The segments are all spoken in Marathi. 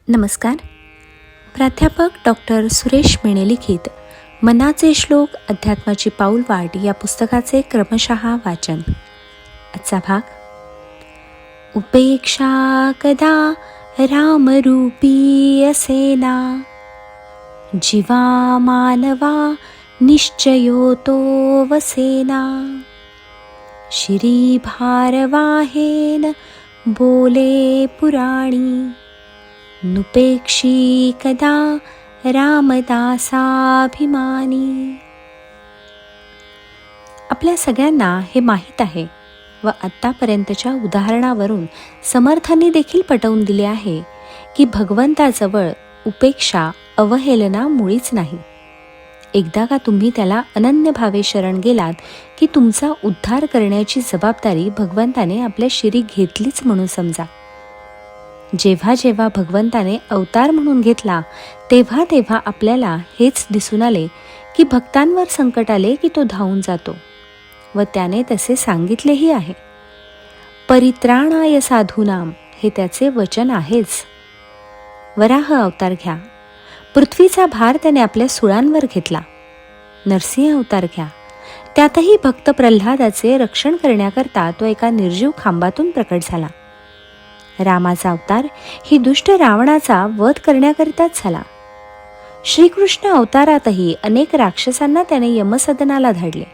नमस्कार. प्राध्यापक डॉक्टर सुरेश मेणे लिखित मनाचे श्लोक अध्यात्माची पाऊलवाट या पुस्तकाचे क्रमशः वाचन. आजचा भाग. उपेक्षा कदा रामरूपी असेना, जीवा मानवा निश्चयो तो वसेना. शिरी भारवाहेन बोले पुराणी, नुपेक्षी कदा रामदासाभिमानी. आपल्या सगळ्यांना हे माहीत आहे व आत्तापर्यंतच्या उदाहरणावरून समर्थांनी देखील पटवून दिले आहे की भगवंताजवळ उपेक्षा, अवहेलना मुळीच नाही. एकदा का तुम्ही त्याला अनन्य भावे शरण गेलात की तुमचा उद्धार करण्याची जबाबदारी भगवंताने आपल्या शिरी घेतलीच म्हणून समजा. जेव्हा जेव्हा भगवंताने अवतार म्हणून घेतला तेव्हा तेव्हा आपल्याला हेच दिसून आले की भक्तांवर संकट आले की तो धावून जातो व त्याने तसे सांगितलेही आहे. परित्राणाय साधूनाम हे त्याचे वचन आहेच. वराह अवतार घ्या, पृथ्वीचा भार त्याने आपल्या सुळांवर घेतला. नरसिंह अवतार घ्या, त्यातही भक्त प्रल्हादाचे रक्षण करण्याकरता तो एका निर्जीव खांबातून प्रकट झाला. रामाचा अवतार ही दुष्ट रावणाचा वध करण्याकरिताच झाला. श्रीकृष्ण अवतारातही अनेक राक्षसांना त्याने यमसदनाला धाडले.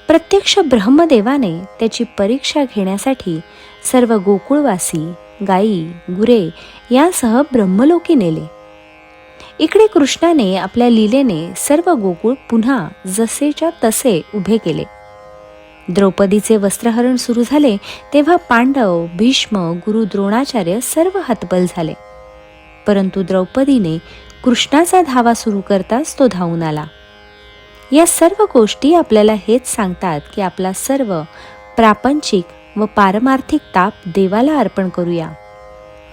प्रत्यक्ष ब्रह्मदेवाने त्याची परीक्षा घेण्यासाठी सर्व गोकुळवासी, गायी, गुरे यासह ब्रह्मलोकी नेले. इकडे कृष्णाने आपल्या लीलेने सर्व गोकुळ पुन्हा जसेच्या तसे उभे केले. द्रौपदीचे वस्त्रहरण सुरू झाले तेव्हा पांडव, भीष्म, गुरु द्रोणाचार्य सर्व हतबल झाले. परंतु द्रौपदीने कृष्णाचा धावा सुरू करताच तो धावून आला. या सर्व गोष्टी आपल्याला हेच सांगतात की आपला सर्व प्रापंचिक व पारमार्थिक ताप देवाला अर्पण करूया,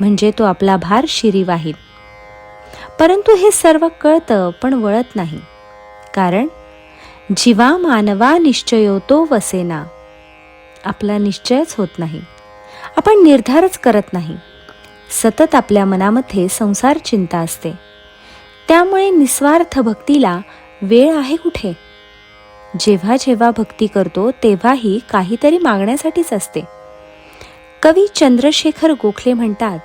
म्हणजे तो आपला भार शिरी वाहील. परंतु हे सर्व कळतं पण वळत नाही. कारण जीवा मानवा निश्चयो तो वसेना. आपला निश्चयच होत नाही, आपण निर्धारच करत नाही. सतत आपल्या मनामध्ये संसार चिंता असते. त्यामुळे निस्वार्थ भक्तीला वेळ आहे कुठे? जेव्हा जेव्हा भक्ती करतो तेव्हाही काहीतरी मागण्यासाठीच असते. कवी चंद्रशेखर गोखले म्हणतात,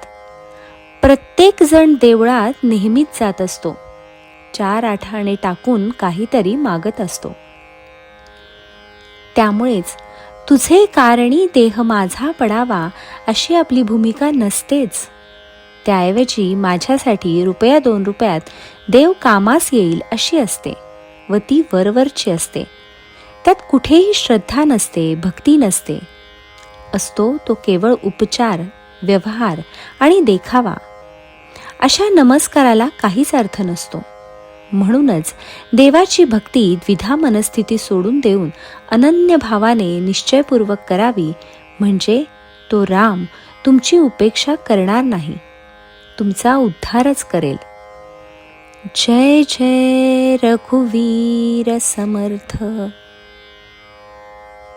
प्रत्येक जण देवळात नेहमीच जात असतो, 4 आठाणे टाकून काहीतरी मागत असतो. त्यामुळेच तुझे कारणी देह माझा पडावा अशी आपली भूमिका नसतेच. त्याऐवजी माझ्यासाठी ₹2 देव कामास येईल अशी असते व ती वरवरची असते. त्यात कुठेही श्रद्धा नसते, भक्ती नसते. असतो तो केवळ उपचार, व्यवहार आणि देखावा. अशा नमस्काराला काहीच अर्थ नसतो. म्हणूनच देवाची भक्ती द्विधा मनस्थिती सोडून देऊन अनन्य भावाने निश्चयपूर्वक करावी, म्हणजे तो राम तुमची उपेक्षा करणार नाही, तुमचा उद्धारच करेल. जय जय रघुवीर समर्थ.